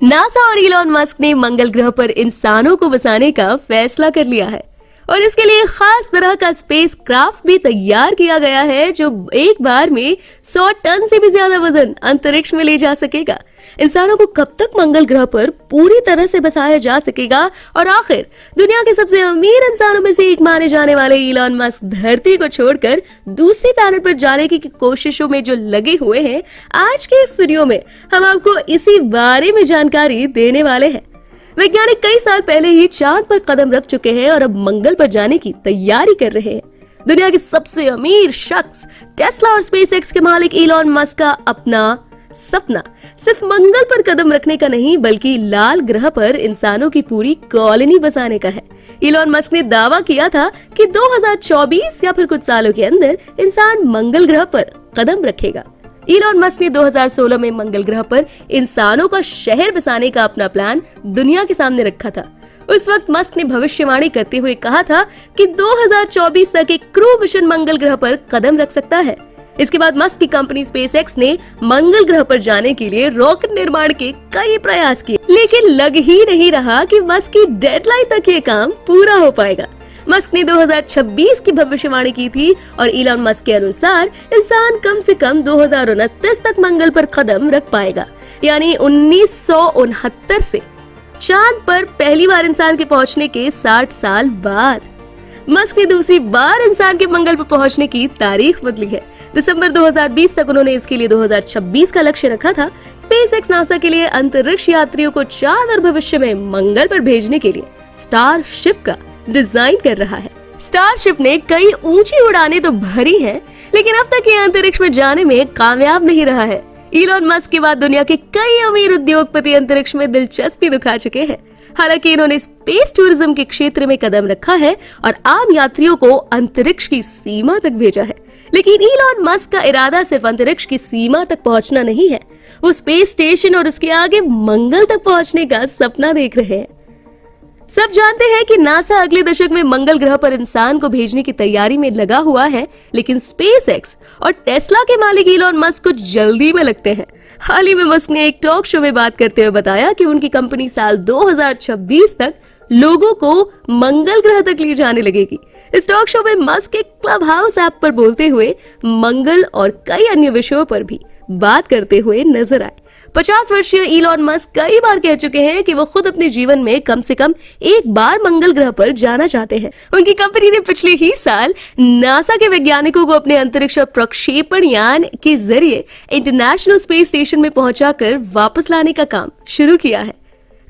NASA और Elon Musk ने मंगल ग्रह पर इंसानों को बसाने का फैसला कर लिया है और इसके लिए खास तरह का स्पेस क्राफ्ट भी तैयार किया गया है जो एक बार में 100 टन से भी ज्यादा वजन अंतरिक्ष में ले जा सकेगा। इंसानों को कब तक मंगल ग्रह पर पूरी तरह से बसाया जा सकेगा और आखिर दुनिया के सबसे अमीर इंसानों में से एक माने जाने वाले इलॉन मस्क धरती को छोड़कर दूसरी प्लैनेट पर जाने की कोशिशों में जो लगे हुए हैं, आज के इस वीडियो में हम आपको इसी बारे में जानकारी देने वाले हैं। वैज्ञानिक कई साल पहले ही चांद पर कदम रख चुके हैं और अब मंगल पर जाने की तैयारी कर रहे हैं। दुनिया के सबसे अमीर शख्स टेस्ला और स्पेसएक्स के मालिक इलॉन मस्क का अपना सपना सिर्फ मंगल पर कदम रखने का नहीं बल्कि लाल ग्रह पर इंसानों की पूरी कॉलोनी बसाने का है। इलॉन मस्क ने दावा किया था कि 2024 या फिर कुछ सालों के अंदर इंसान मंगल ग्रह पर कदम रखेगा। इलॉन मस्क ने 2016 में मंगल ग्रह पर इंसानों का शहर बसाने का अपना प्लान दुनिया के सामने रखा था। उस वक्त मस्क ने भविष्यवाणी करते हुए कहा था कि 2024 तक एक क्रू मिशन मंगल ग्रह पर कदम रख सकता है। इसके बाद मस्क की कंपनी स्पेसएक्स ने मंगल ग्रह पर जाने के लिए रॉकेट निर्माण के कई प्रयास किए, लेकिन लग ही नहीं रहा कि मस्क की डेडलाइन तक ये काम पूरा हो पाएगा। मस्क ने 2026 की भविष्यवाणी की थी और इलॉन मस्क के अनुसार इंसान कम से कम 2029 तक मंगल पर कदम रख पाएगा, यानी 1969 से चांद पर पहली बार इंसान के पहुंचने के 60 साल बाद। मस्क ने दूसरी बार इंसान के मंगल पर पहुंचने की तारीख बदली है। दिसंबर 2020 तक उन्होंने इसके लिए 2026 का लक्ष्य रखा था। स्पेसएक्स नासा के लिए अंतरिक्ष यात्रियों को चांद और भविष्य में मंगल पर भेजने के लिए स्टारशिप का डिजाइन कर रहा है। स्टारशिप ने कई ऊंची उड़ानें तो भरी हैं, लेकिन अब तक ये अंतरिक्ष में जाने में कामयाब नहीं रहा है। इलॉन मस्क के बाद दुनिया के कई अमीर उद्योगपति अंतरिक्ष में दिलचस्पी दिखा चुके हैं। हालांकि इन्होंने स्पेस टूरिज्म के क्षेत्र में कदम रखा है और आम यात्रियों को अंतरिक्ष की सीमा तक भेजा है, लेकिन इलॉन मस्क का इरादा सिर्फ अंतरिक्ष की सीमा तक पहुंचना नहीं है। वो स्पेस स्टेशन और इसके आगे मंगल तक पहुंचने का सपना देख रहे हैं। सब जानते हैं कि नासा अगले दशक में मंगल ग्रह पर इंसान को भेजने की तैयारी में लगा हुआ है, लेकिन स्पेसएक्स और टेस्ला के मालिक इलॉन मस्क कुछ जल्दी में लगते हैं। हाल ही में मस्क ने एक टॉक शो में बात करते हुए बताया कि उनकी कंपनी साल 2026 तक लोगों को मंगल ग्रह तक ले जाने लगेगी। इस टॉक शो में मस्क एक क्लब हाउस ऐप पर बोलते हुए मंगल और कई अन्य विषयों पर भी बात करते हुए नजर आए। 50 वर्षीय इलॉन मस्क कई बार कह चुके हैं कि वो खुद अपने जीवन में कम से कम एक बार मंगल ग्रह पर जाना चाहते हैं। उनकी कंपनी ने पिछले ही साल नासा के वैज्ञानिकों को अपने अंतरिक्ष प्रक्षेपण यान के जरिए इंटरनेशनल स्पेस स्टेशन में पहुंचाकर वापस लाने का काम शुरू किया है।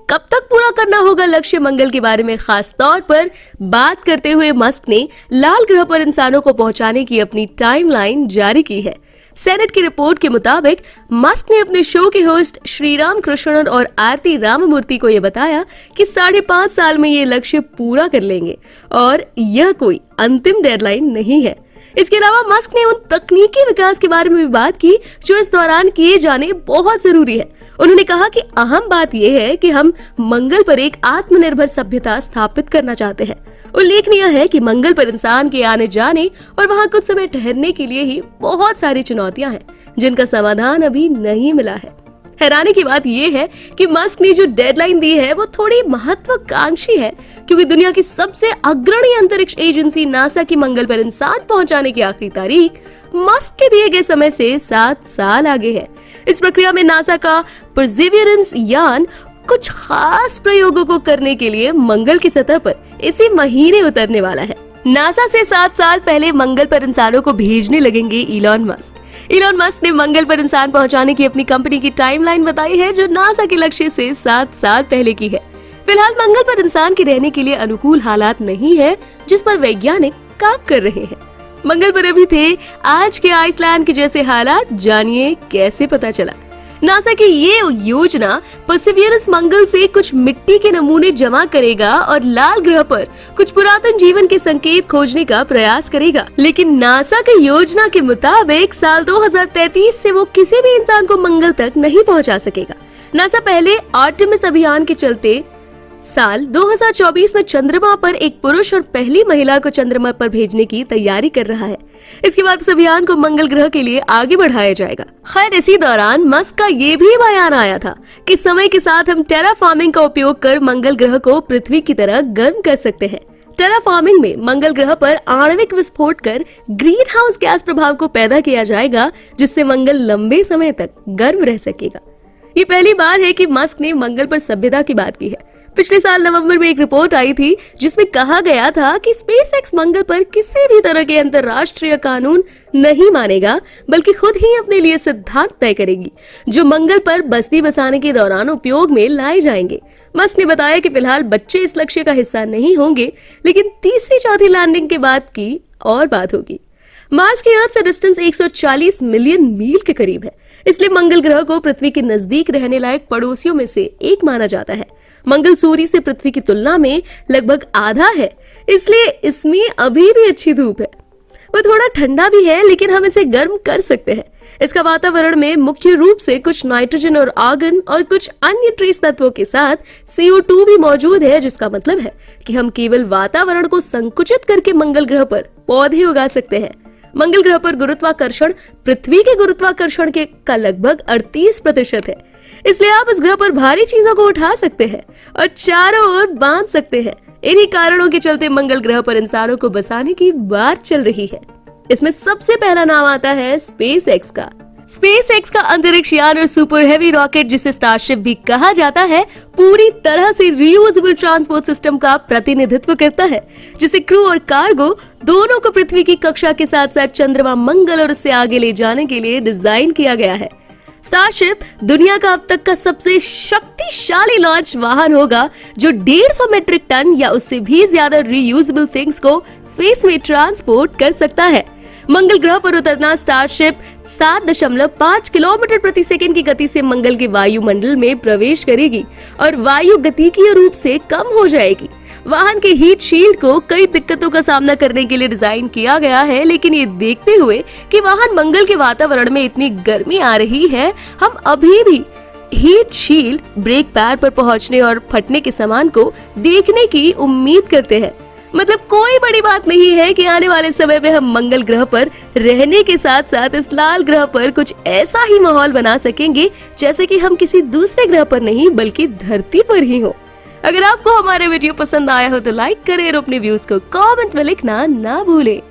कब तक पूरा करना होगा लक्ष्य मंगल के बारे में खास तौर पर बात करते हुए मस्क ने लाल ग्रह पर इंसानों को पहुंचाने की अपनी टाइमलाइन जारी की है। सेनेट की रिपोर्ट के मुताबिक मस्क ने अपने शो के होस्ट श्रीराम कृष्णन और आरती राममूर्ति को यह बताया कि 5.5 साल में ये लक्ष्य पूरा कर लेंगे और यह कोई अंतिम डेडलाइन नहीं है। इसके अलावा मस्क ने उन तकनीकी विकास के बारे में भी बात की जो इस दौरान किए जाने बहुत जरूरी है। उन्होंने कहा कि अहम बात यह है कि हम मंगल पर एक आत्मनिर्भर सभ्यता स्थापित करना चाहते हैं। उल्लेखनीय है कि मंगल पर इंसान के आने जाने और वहां कुछ समय ठहरने के लिए ही बहुत सारी चुनौतियां हैं जिनका समाधान अभी नहीं मिला है। हैरानी की बात यह है कि मस्क ने जो डेडलाइन दी है वो थोड़ी महत्वाकांक्षी है, क्योंकि दुनिया की सबसे अग्रणी अंतरिक्ष एजेंसी नासा की मंगल पर इंसान पहुंचाने की आखिरी तारीख मस्क के दिए गए समय से 7 साल आगे है। इस प्रक्रिया में नासा का परसिवियरेंस यान कुछ खास प्रयोगों को करने के लिए मंगल की सतह पर इसी महीने उतरने वाला है। नासा से 7 साल पहले मंगल पर इंसानों को भेजने लगेंगे इलॉन मस्क। इलॉन मस्क ने मंगल पर इंसान पहुंचाने की अपनी कंपनी की टाइमलाइन बताई है जो नासा के लक्ष्य से 7 साल पहले की है। फिलहाल मंगल पर इंसान के रहने के लिए अनुकूल हालात नहीं है, जिस पर वैज्ञानिक काम कर रहे हैं। मंगल पर अभी थे आज के आइसलैंड के जैसे हालात, जानिए कैसे पता चला। नासा की ये योजना परसिवियरेंस मंगल से कुछ मिट्टी के नमूने जमा करेगा और लाल ग्रह पर कुछ पुरातन जीवन के संकेत खोजने का प्रयास करेगा, लेकिन नासा की योजना के मुताबिक साल 2033 से वो किसी भी इंसान को मंगल तक नहीं पहुंचा सकेगा। नासा पहले आर्टेमिस अभियान के चलते साल 2024 में चंद्रमा पर एक पुरुष और पहली महिला को चंद्रमा पर भेजने की तैयारी कर रहा है। इसके बाद इस अभियान को मंगल ग्रह के लिए आगे बढ़ाया जाएगा। खैर, इसी दौरान मस्क का ये भी बयान आया था कि समय के साथ हम टेराफॉर्मिंग का उपयोग कर मंगल ग्रह को पृथ्वी की तरह गर्म कर सकते हैं। टेराफॉर्मिंग में मंगल ग्रह पर आणविक विस्फोट कर ग्रीन हाउस गैस प्रभाव को पैदा किया जाएगा, जिससे मंगल लंबे समय तक गर्म रह सकेगा। ये पहली बार है कि मस्क ने मंगल पर सभ्यता की बात की है। पिछले साल नवंबर में एक रिपोर्ट आई थी जिसमें कहा गया था कि स्पेसएक्स मंगल पर किसी भी तरह के अंतर्राष्ट्रीय कानून नहीं मानेगा, बल्कि खुद ही अपने लिए सिद्धांत तय करेगी जो मंगल पर बस्ती बसाने के दौरान उपयोग में लाए जाएंगे। मस्क ने बताया कि फिलहाल बच्चे इस लक्ष्य का हिस्सा नहीं होंगे, लेकिन तीसरी चौथी लैंडिंग के बाद की और बात होगी। मार्स की अर्थ से डिस्टेंस 140 मिलियन मील के करीब है, इसलिए मंगल ग्रह को पृथ्वी के नजदीक रहने लायक पड़ोसियों में से एक माना जाता है। मंगल सूर्य से पृथ्वी की तुलना में लगभग आधा है, इसलिए इसमें अभी भी अच्छी धूप है। वो थोड़ा ठंडा भी है, लेकिन हम इसे गर्म कर सकते हैं। इसका वातावरण में मुख्य रूप से कुछ नाइट्रोजन और आर्गन और कुछ अन्य ट्रेस तत्वों के साथ CO2 भी मौजूद है, जिसका मतलब है कि हम केवल वातावरण को संकुचित करके मंगल ग्रह पर पौधे उगा सकते हैं। मंगल ग्रह पर गुरुत्वाकर्षण पृथ्वी के गुरुत्वाकर्षण के का लगभग 38% है, इसलिए आप इस ग्रह पर भारी चीजों को उठा सकते हैं और चारों ओर बांध सकते हैं। इन्हीं कारणों के चलते मंगल ग्रह पर इंसानों को बसाने की बात चल रही है। इसमें सबसे पहला नाम आता है स्पेसएक्स का। स्पेसएक्स का अंतरिक्ष यान और सुपर हेवी रॉकेट, जिसे स्टारशिप भी कहा जाता है, पूरी तरह से रीयूजेबल ट्रांसपोर्ट सिस्टम का प्रतिनिधित्व करता है, जिसे क्रू और कार्गो दोनों को पृथ्वी की कक्षा के साथ साथ चंद्रमा, मंगल और उससे आगे ले जाने के लिए डिजाइन किया गया है। स्टारशिप दुनिया का अब तक का सबसे शक्तिशाली लॉन्च वाहन होगा, जो 150 मीट्रिक टन या उससे भी ज्यादा रीयूजेबल थिंग्स को स्पेस में ट्रांसपोर्ट कर सकता है। मंगल ग्रह पर उतरना स्टारशिप 7.5 किलोमीटर प्रति सेकंड की गति से मंगल के वायुमंडल में प्रवेश करेगी और वायु गतिकीय रूप से कम हो जाएगी। वाहन के हीट शील्ड को कई दिक्कतों का सामना करने के लिए डिजाइन किया गया है, लेकिन ये देखते हुए कि वाहन मंगल के वातावरण में इतनी गर्मी आ रही है, हम अभी भी हीट शील्ड, ब्रेक पैड पर पहुंचने और फटने के सामान को देखने की उम्मीद करते हैं। मतलब कोई बड़ी बात नहीं है कि आने वाले समय में हम मंगल ग्रह पर रहने के साथ साथ इस लाल ग्रह पर कुछ ऐसा ही माहौल बना सकेंगे जैसे कि हम किसी दूसरे ग्रह पर नहीं बल्कि धरती पर ही हो। अगर आपको हमारे वीडियो पसंद आया हो तो लाइक करें और अपने व्यूज को कमेंट में लिखना ना भूलें।